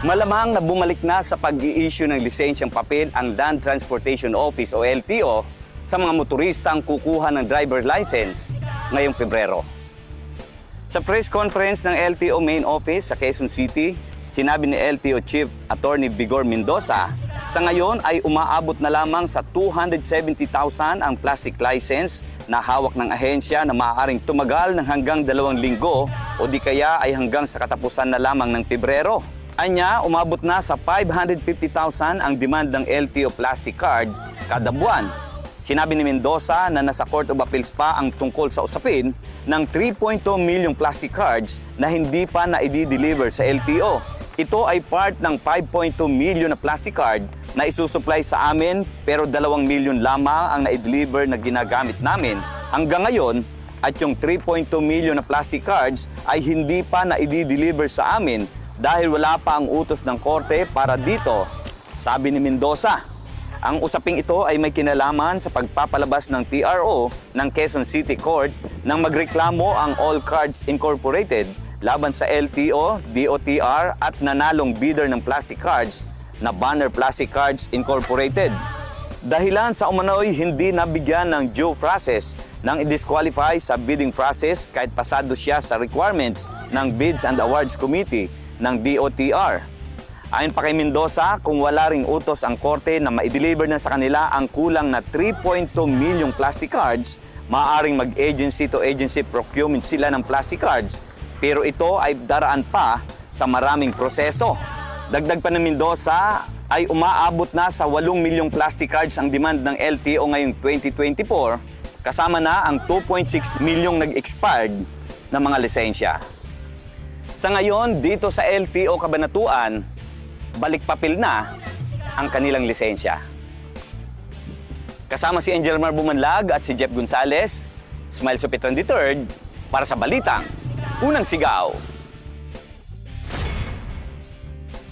Malamang na bumalik na sa pag-i-issue ng lisensyang papel ang Land Transportation Office o LTO sa mga motoristang kukuha ng driver license ngayong Pebrero. Sa press conference ng LTO Main Office sa Quezon City, sinabi ni LTO Chief Attorney Vigor Mendoza, sa ngayon ay umaabot na lamang sa 270,000 ang plastic license na hawak ng ahensya na maaaring tumagal ng hanggang 2 linggo o di kaya ay hanggang sa katapusan na lamang ng Pebrero. Anya, umabot na sa 550,000 ang demand ng LTO plastic card kada buwan. Sinabi ni Mendoza na nasa Court of Appeals pa ang tungkol sa usapin ng 3.2 milyong plastic cards na hindi pa na-i-deliver sa LTO. Ito ay part ng 5.2 milyon na plastic card na isusupply sa amin pero 2 milyon lamang ang na-i-deliver na ginagamit namin hanggang ngayon at yung 3.2 milyon na plastic cards ay hindi pa na-i-deliver sa amin dahil wala pa ang utos ng korte para dito, sabi ni Mendoza. Ang usaping ito ay may kinalaman sa pagpapalabas ng TRO ng Quezon City Court nang magreklamo ang All Cards Incorporated laban sa LTO, DOTR at nanalong bidder ng plastic cards na Banner Plastic Cards Incorporated. Dahilan sa umano'y hindi nabigyan ng due process nang i-disqualify sa bidding process kahit pasado siya sa requirements ng Bids and Awards Committee ng DOTR. Ayon pa kay Mendoza, kung wala ring utos ang korte na ma-deliver na sa kanila ang kulang na 3.2 milyong plastic cards, maaaring mag-agency to agency procurement sila ng plastic cards, pero ito ay daraan pa sa maraming proseso. Dagdag pa ng Mendoza ay umaabot na sa 8 milyong plastic cards ang demand ng LTO ngayong 2024, kasama na ang 2.6 milyong nag-expired na mga lisensya. Sa ngayon, dito sa LTO Cabanatuan, balik papel na ang kanilang lisensya. Kasama si Angel Mar Bumanlag at si Jeff Gonzalez, Smile Supetron III, para sa Balitang Unang Sigaw.